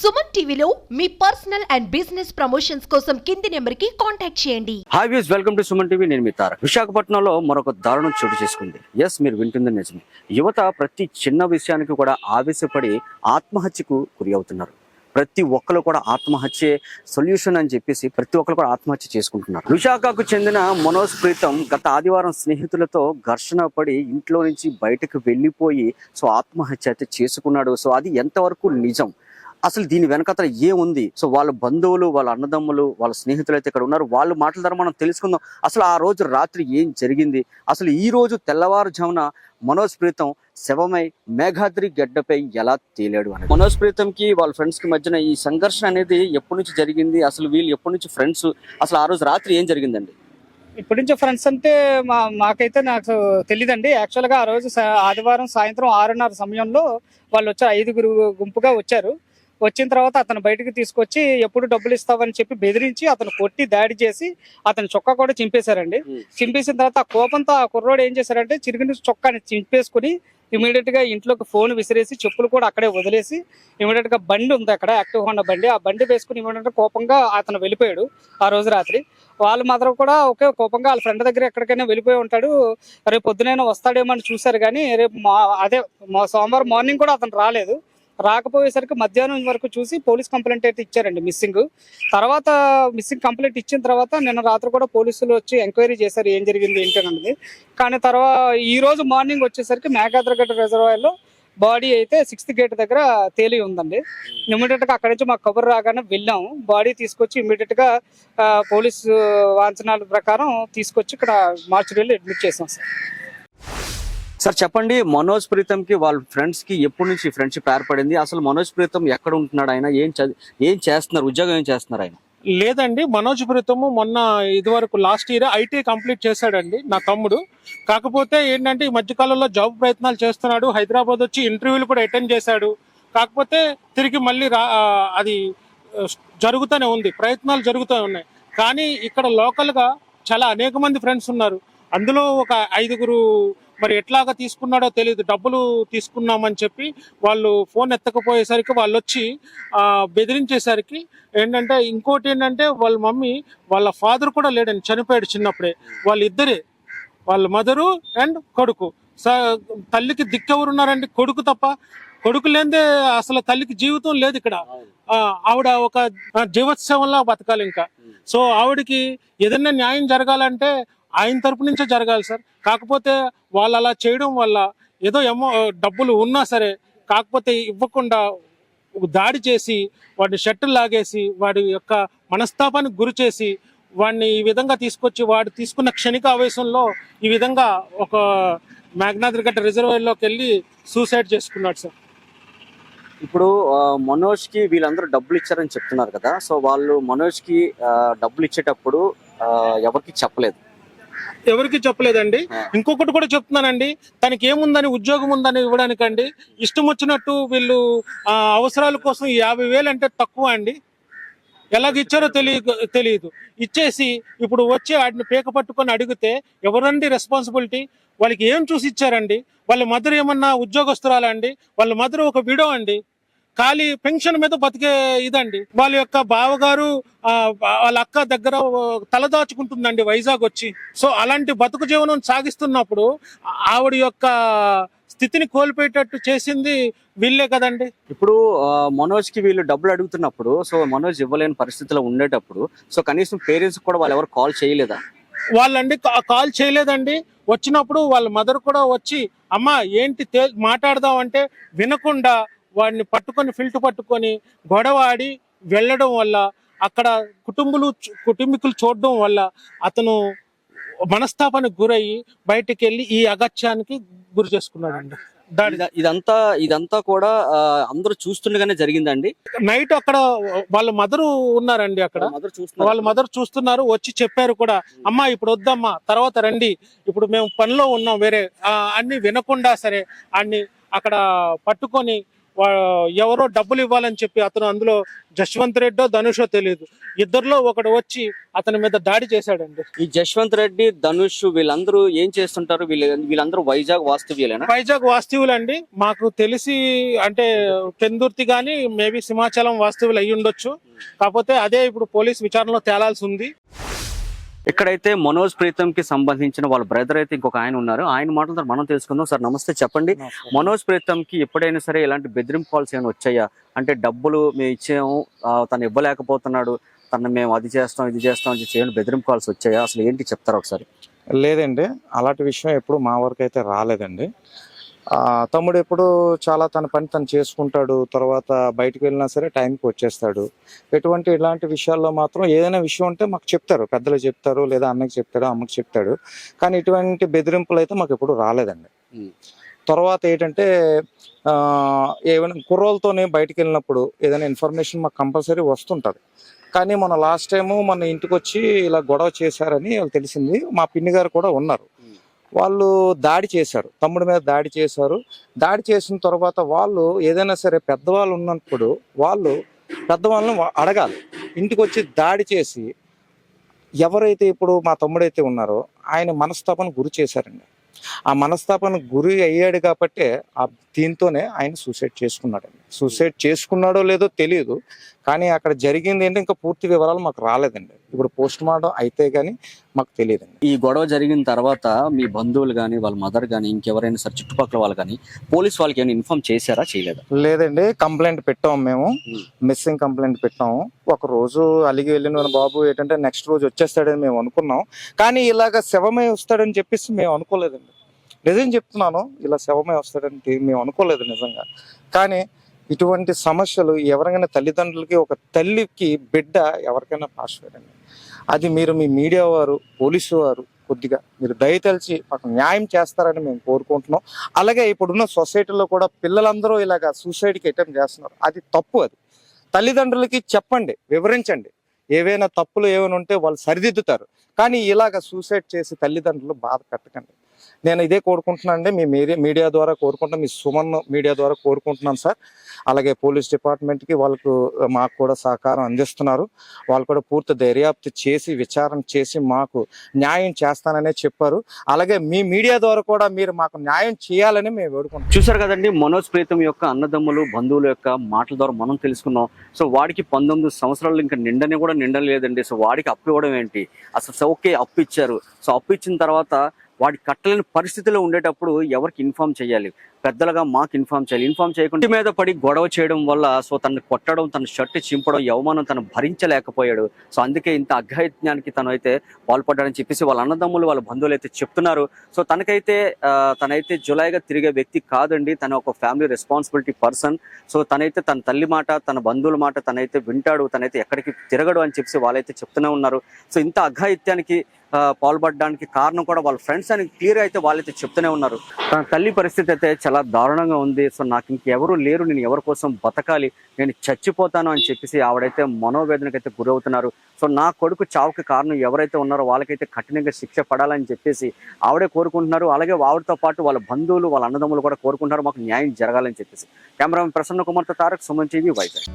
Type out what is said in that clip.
సుమన్ టీవీలో మీ personal and business promotions కోసం కింది నెంబర్కి కాంటాక్ట్ చేయండి. Hi views, welcome to Suman TV. నేను మీ తారక్. విశాఖపట్నంలో మరొక దారుణం చోటు చేసుకుంది. ఎస్, మీరు వింటుంది నిజమే. యువత ప్రతి చిన్న విషయానికి కూడా ఆవేశపడి ఆత్మహత్యకు గురి అవుతున్నారు. ప్రతి ఒక్కరు కూడా ఆత్మహత్య సొల్యూషన్ అని చెప్పేసి ప్రతి ఒక్కరు కూడా ఆత్మహత్య చేసుకుంటున్నారు. విశాఖకు చెందిన మనోజ్ ప్రీతం గత ఆదివారం స్నేహితులతో ఘర్షణ పడి ఇంట్లో నుంచి బయటకు వెళ్ళిపోయి ఆత్మహత్య అయితే చేసుకున్నాడు. అది ఎంతవరకు నిజం, అసలు దీని వెనకతల ఏముంది, వాళ్ళ బంధువులు, వాళ్ళ అన్నదమ్ములు, వాళ్ళ స్నేహితులు అయితే ఇక్కడ ఉన్నారు. వాళ్ళ మాటల ద్వారా మనం తెలుసుకుందాం అసలు ఆ రోజు రాత్రి ఏం జరిగింది. అసలు ఈ రోజు తెల్లవారుజామున మనోజ్ ప్రీతం శవమై మేఘాద్రి గడ్డపై ఎలా తేలాడు అని. మనోజ్ ప్రీతంకి వాళ్ళ ఫ్రెండ్స్ కి మధ్యన ఈ సంఘర్షణ అనేది ఎప్పటి నుంచి జరిగింది, అసలు వీళ్ళు ఎప్పటి నుంచి ఫ్రెండ్స్, అసలు ఆ రోజు రాత్రి ఏం జరిగిందండి? ఇప్పటి నుంచి ఫ్రెండ్స్ అంటే మాకైతే నాకు తెలియదండి. యాక్చువల్గా ఆ రోజు ఆదివారం సాయంత్రం 6:30 సమయంలో వాళ్ళు వచ్చారు. 5గురు గుంపుగా వచ్చారు. వచ్చిన తర్వాత అతను బయటకు తీసుకొచ్చి ఎప్పుడు డబ్బులు ఇస్తావని చెప్పి బెదిరించి అతను కొట్టి దాడి చేసి అతని చొక్కా కూడా చింపేశారండి. చింపేసిన తర్వాత ఆ కోపంతో ఆ కుర్రోడు ఏం చేశారంటే చిరిగిన చొక్కాని చింపేసుకుని ఇమీడియట్ గా ఇంట్లోకి ఫోన్ విసిరేసి చెప్పులు కూడా అక్కడే వదిలేసి ఇమీడియట్ గా బండి ఉంది అక్కడ, యాక్టివ్ హోండా బండి, ఆ బండి వేసుకుని ఇమీడియట్ గా కోపంగా అతను వెళ్ళిపోయాడు. ఆ రోజు రాత్రి వాళ్ళ మాత్రం కూడా ఒకే కోపంగా వాళ్ళ ఫ్రెండ్ దగ్గర ఎక్కడికైనా వెళ్ళిపోయి ఉంటాడు. రేపు పొద్దునైనా వస్తాడేమో అని చూశారు, కానీ రేపు సోమవారం మార్నింగ్ కూడా అతను రాలేదు. రాకపోయేసరికి మధ్యాహ్నం వరకు చూసి పోలీస్ కంప్లైంట్ అయితే ఇచ్చారండి మిస్సింగ్. తర్వాత మిస్సింగ్ కంప్లైంట్ ఇచ్చిన తర్వాత నిన్న రాత్రి కూడా పోలీసులు వచ్చి ఎంక్వైరీ చేశారు ఏం జరిగింది ఏంటి అన్నది. కానీ తర్వాత ఈ రోజు మార్నింగ్ వచ్చేసరికి మేఘాద్రగడ్డ రిజర్వాయర్ లో బాడీ అయితే 6th గేట్ దగ్గర తేలి ఉందండి. ఇమీడియట్ గా అక్కడి నుంచి మాకు కబురు రాగానే వెళ్ళాము. బాడీ తీసుకొచ్చి ఇమీడియట్ గా పోలీసు వాంఛనాల ప్రకారం తీసుకొచ్చి ఇక్కడ మార్చురీలో అడ్మిట్ చేసాం సార్ చెప్పండి, మనోజ్ ప్రీతంకి వాళ్ళ ఫ్రెండ్స్ కి ఎప్పటి నుంచి ఫ్రెండ్షిప్ ఏర్పడింది? అసలు మనోజ్ ప్రీతం ఎక్కడ ఉంటున్నాడు, ఆయన ఏం చేస్తున్నారు, ఉద్యోగం ఏం చేస్తున్నారు ఆయన? లేదండి, మనోజ్ ప్రీతము మొన్న ఇదివరకు లాస్ట్ ఇయర్ ఐటీ కంప్లీట్ చేశాడండి నా తమ్ముడు. కాకపోతే ఏంటంటే ఈ మధ్యకాలంలో జాబ్ ప్రయత్నాలు చేస్తున్నాడు. హైదరాబాద్ వచ్చి ఇంటర్వ్యూలు కూడా అటెండ్ చేశాడు. కాకపోతే తిరిగి మళ్ళీ అది జరుగుతూనే ఉంది, ప్రయత్నాలు జరుగుతూ ఉన్నాయి. కానీ ఇక్కడ లోకల్ గా చాలా అనేక మంది ఫ్రెండ్స్ ఉన్నారు. అందులో ఒక 5గురు మరి ఎట్లాగా తీసుకున్నాడో తెలియదు, డబ్బులు తీసుకున్నామని చెప్పి వాళ్ళు ఫోన్ ఎత్తకపోయేసరికి వాళ్ళు వచ్చి బెదిరించేసరికి ఏంటంటే, ఇంకోటి ఏంటంటే వాళ్ళ మమ్మీ వాళ్ళ ఫాదర్ కూడా లేడండి, చనిపోయాడు చిన్నప్పుడే. వాళ్ళిద్దరే, వాళ్ళ మదరు అండ్ కొడుకు. తల్లికి దిక్కెవరున్నారండి? కొడుకు తప్ప. కొడుకు లేదే అసలు తల్లికి జీవితం లేదు ఇక్కడ. ఆవిడ ఒక జీవోత్సవంలా బతకాలి ఇంకా. ఆవిడకి ఏదైనా న్యాయం జరగాలంటే ఆయన తరపు నుంచే జరగాలి సార్. కాకపోతే వాళ్ళు అలా చేయడం వల్ల ఏదో డబ్బులు ఉన్నా సరే కాకపోతే ఇవ్వకుండా దాడి చేసి వాడిని షర్టులు లాగేసి వాడి యొక్క మనస్తాపానికి గురి చేసి వాడిని ఈ విధంగా తీసుకొచ్చి వాడు తీసుకున్న క్షణిక ఆవేశంలో ఈ విధంగా ఒక మేఘనాద్రిగడ్డ రిజర్వాయర్లోకి వెళ్ళి సూసైడ్ చేసుకున్నాడు సార్. ఇప్పుడు మనోజ్ కి వీళ్ళందరూ డబ్బులు ఇచ్చారని చెప్తున్నారు కదా, వాళ్ళు మనోజ్ కి డబ్బులు ఇచ్చేటప్పుడు ఎవరికి చెప్పలేదండి. ఇంకొకటి కూడా చెప్తున్నానండి, తనకి ఏముందని, ఉద్యోగం ఉందని ఇవ్వడానికండి ఇష్టం వచ్చినట్టు వీళ్ళు అవసరాల కోసం 50,000 అంటే తక్కువ అండి. ఎలాగిచ్చారో తెలియదు. ఇచ్చేసి ఇప్పుడు వచ్చి వాటిని పీక పట్టుకొని అడిగితే ఎవరండి రెస్పాన్సిబిలిటీ? వాళ్ళకి ఏం చూసి ఇచ్చారండి? వాళ్ళ మదర్ ఏమన్నా ఉద్యోగస్తురాలండి? వాళ్ళ మదర్ ఒక విడో అండి, ఖాళీ పెన్షన్ మీద బతికే ఇదండి. వాళ్ళ యొక్క బావగారు వాళ్ళ అక్క దగ్గర తలదాచుకుంటుందండి వైజాగ్ వచ్చి. అలాంటి బతుకు జీవనం సాగిస్తున్నప్పుడు ఆవిడ యొక్క స్థితిని కోల్పోయేటట్టు చేసింది వీళ్ళే కదండి. ఇప్పుడు మనోజ్ కి వీళ్ళు డబ్బులు అడుగుతున్నప్పుడు మనోజ్ ఇవ్వలేని పరిస్థితిలో ఉండేటప్పుడు కనీసం పేరెంట్స్ కూడా వాళ్ళు ఎవరు కాల్ చేయలేదా? వాళ్ళండి కాల్ చేయలేదండి. వచ్చినప్పుడు వాళ్ళ మదర్ కూడా వచ్చి అమ్మా ఏంటి మాట్లాడదాం అంటే వినకుండా వాడిని పట్టుకొని పట్టుకొని గొడవ ఆడి వెళ్ళడం వల్ల అక్కడ కుటుంబీకులు చూడడం వల్ల అతను మనస్తాపానికి గురయ్యి బయటికి వెళ్ళి ఈ అగత్యానికి గురి చేసుకున్నాడండి. ఇదంతా కూడా అందరూ చూస్తుండగానే జరిగిందండి. నైట్ అక్కడ వాళ్ళ మదరు ఉన్నారండి, అక్కడ వాళ్ళ మదర్ చూస్తున్నారు. వచ్చి చెప్పారు కూడా, అమ్మా ఇప్పుడు వద్దమ్మా, తర్వాత రండి, ఇప్పుడు మేము పనిలో ఉన్నాం వేరే అన్ని వినకుండా సరే అన్ని అక్కడ పట్టుకొని ఎవరో డబ్బులు ఇవ్వాలని చెప్పి అతను అందులో జశ్వంత్ రెడ్డో ధనుషో తెలియదు, ఇద్దరిలో ఒకడు వచ్చి అతని మీద దాడి చేశాడండి. ఈ జశ్వంత్ రెడ్డి, ధనుష్ వీళ్ళందరూ ఏం చేస్తుంటారు? వీళ్ళందరూ వైజాగ్ వాస్తవ్యులేనా? వైజాగ్ వాస్తవ్యులండి. మాకు తెలిసి అంటే పెందుర్తి గాని మేబీ సింహాచలం వాస్తవ్యులు అయ్యి ఉండొచ్చు. కాకపోతే అదే ఇప్పుడు పోలీస్ విచారణలో తేలాల్సి ఉంది. ఇక్కడైతే మనోజ్ ప్రీతం కి సంబంధించిన వాళ్ళ బ్రదర్ అయితే ఇంకొక ఆయన ఉన్నారు. ఆయన మాటలతో మనం తెలుసుకుందాం. సార్ నమస్తే, చెప్పండి. మనోజ్ ప్రీతం కి ఎప్పుడైనా సరే ఇలాంటి బెదిరింపు కాల్స్ ఏమైనా వచ్చాయా? అంటే డబ్బులు మేము ఇచ్చాము, తను ఇవ్వలేకపోతున్నాడు, తను మేము అది చేస్తాం ఇది చేస్తాం అని చెప్పి బెదిరింపు కాల్స్ వచ్చాయా? అసలు ఏంటి చెప్తారా ఒకసారి? లేదండి, అలాంటి విషయం ఎప్పుడు మా వరకు అయితే రాలేదండి. తమ్ముడు ఎప్పుడు చాలా తన పని తను చేసుకుంటాడు, తర్వాత బయటకు వెళ్ళినా సరే టైంకి వచ్చేస్తాడు. ఇలాంటి విషయాల్లో మాత్రం ఏదైనా విషయం ఉంటే మాకు చెప్తారు, పెద్దలు చెప్తారు, లేదా అన్నకి చెప్తాడు, అమ్మకి చెప్తాడు. కానీ ఇటువంటి బెదిరింపులు అయితే మాకు ఎప్పుడు రాలేదండి. తర్వాత ఏంటంటే ఏమైనా కుర్రోళ్ళతోనే బయటకు వెళ్ళినప్పుడు ఏదైనా ఇన్ఫర్మేషన్ మాకు కంపల్సరీ వస్తుంటుంది. కానీ మన లాస్ట్ టైము మన ఇంటికి వచ్చి ఇలా గొడవ చేశారని వాళ్ళు తెలిసింది. మా పిన్ని గారు కూడా ఉన్నారు. వాళ్ళు దాడి చేశారు, తమ్ముడి మీద దాడి చేశారు. దాడి చేసిన తర్వాత వాళ్ళు ఏదైనా సరే పెద్దవాళ్ళు ఉన్నప్పుడు వాళ్ళు పెద్దవాళ్ళని అడగాలి. ఇంటికి వచ్చి దాడి చేసి ఎవరైతే ఇప్పుడు మా తమ్ముడైతే ఉన్నారో ఆయన మనస్తాపన గురి చేశారండి. ఆ మనస్తాపన గురి అయ్యాడు కాబట్టి దీంతోనే ఆయన సూసైడ్ చేసుకున్నాడండి. సూసైడ్ చేసుకున్నాడో లేదో తెలియదు, కానీ అక్కడ జరిగింది ఏంటి ఇంకా పూర్తి వివరాలు మాకు రాలేదండి. ఇప్పుడు పోస్ట్ మార్టం అయితే గానీ మాకు తెలియదండి. ఈ గొడవ జరిగిన తర్వాత మీ బంధువులు కానీ వాళ్ళ మదర్ కానీ ఇంకెవరైనా సరే చుట్టుపక్కల వాళ్ళు కానీ పోలీస్ వాళ్ళకి ఏమైనా ఇన్ఫార్మ్ చేశారా, చేయలేదా? లేదండి, కంప్లైంట్ పెట్టాము మేము, మిస్సింగ్ కంప్లైంట్ పెట్టాము. ఒక రోజు అలిగి వెళ్ళిన బాబు ఏంటంటే నెక్స్ట్ రోజు వచ్చేస్తాడని మేము అనుకున్నాం. కానీ ఇలాగ శవమై వస్తాడని చెప్పేసి మేము అనుకోలేదండి. నిజం చెప్తున్నాను, ఇలా శవమై వస్తాడని మేము అనుకోలేదు నిజంగా. కానీ ఇటువంటి సమస్యలు ఎవరికైనా తల్లిదండ్రులకి, ఒక తల్లికి బిడ్డ ఎవరికైనా పాస్వేరండి. అది మీరు మీ మీడియా వారు, పోలీసు వారు కొద్దిగా మీరు దయతలిచి మాకు న్యాయం చేస్తారని మేము కోరుకుంటున్నాం. అలాగే ఇప్పుడున్న సొసైటీలో కూడా పిల్లలందరూ ఇలాగ సూసైడ్కి అటెంప్ట్ చేస్తున్నారు. అది తప్పు. అది తల్లిదండ్రులకి చెప్పండి, వివరించండి. ఏవైనా తప్పులు ఏమైనా ఉంటే వాళ్ళు సరిదిద్దుతారు. కానీ ఇలాగ సూసైడ్ చేసి తల్లిదండ్రులు బాధ పెట్టకండి. నేను ఇదే కోరుకుంటున్నాను అండి, మీ మీడియా ద్వారా కోరుకుంటున్నాను, మీ సుమన్ మీడియా ద్వారా కోరుకుంటున్నాను సార్. అలాగే పోలీస్ డిపార్ట్మెంట్కి వాళ్ళకు మాకు కూడా సహకారం అందిస్తున్నారు. వాళ్ళు కూడా పూర్తి దర్యాప్తు చేసి విచారణ చేసి మాకు న్యాయం చేస్తాననే చెప్పారు. అలాగే మీ మీడియా ద్వారా కూడా మీరు మాకు న్యాయం చేయాలని మేము వేడుకుంటున్నాం. చూసారు కదండి, మనోజ్ ప్రీతం యొక్క అన్నదమ్ములు, బంధువుల యొక్క మాటల ద్వారా మనం తెలుసుకున్నాం. సో వాడికి 19 సంవత్సరాలు ఇంకా నిండలేదండి. సో వాడికి అప్పు ఇవ్వడం ఏంటి? అసలు ఓకే అప్పు ఇచ్చారు, సో అప్పు ఇచ్చిన తర్వాత వాడి కట్టలేని పరిస్థితిలో ఉండేటప్పుడు ఎవరికి ఇన్ఫార్మ్ చేయాలి? పెద్దలుగా మాకు ఇన్ఫార్మ్ చేయాలి. ఇన్ఫార్మ్ చేయకుండా మీద పడి గొడవ చేయడం వల్ల సో తను కొట్టడం, తన షర్ట్ చింపడం, అవమానం తను భరించలేకపోయాడు. సో అందుకే ఇంత అఘాయిత్యానికి తను అయితే పాల్పడ్డాడని చెప్పేసి వాళ్ళ అన్నదమ్ములు, వాళ్ళ బంధువులు అయితే చెప్తున్నారు. సో తనైతే జులైగా తిరిగే వ్యక్తి కాదండి. తన ఒక ఫ్యామిలీ రెస్పాన్సిబిలిటీ పర్సన్. సో తనైతే తన తల్లి మాట, తన బంధువుల మాట తనైతే వింటాడు, తనైతే ఎక్కడికి తిరగడు అని చెప్పి వాళ్ళైతే చెప్తూనే ఉన్నారు. సో ఇంత అఘాయిత్యానికి పాల్పడడానికి కారణం కూడా వాళ్ళ ఫ్రెండ్స్ అని క్లియర్ అయితే వాళ్ళైతే చెప్తూనే ఉన్నారు. తన తల్లి పరిస్థితి అయితే చాలా దారుణంగా ఉంది. సో నాకు ఇంకెవరు లేరు, నేను ఎవరి కోసం బతకాలి, నేను చచ్చిపోతాను అని చెప్పేసి ఆవిడైతే మనోవేదనకైతే గురవుతున్నారు. సో నా కొడుకు చావుకి కారణం ఎవరైతే ఉన్నారో వాళ్ళకైతే కఠినంగా శిక్ష పడాలని చెప్పేసి ఆవిడే కోరుకుంటున్నారు. అలాగే ఆవిడతో పాటు వాళ్ళ బంధువులు, వాళ్ళ అన్నదమ్ములు కూడా కోరుకుంటున్నారు మాకు న్యాయం జరగాలని చెప్పేసి. కెమెరామెన్ ప్రసన్న కుమార్తో తారక్, సుమన్ టీవీ, వైజాగ్.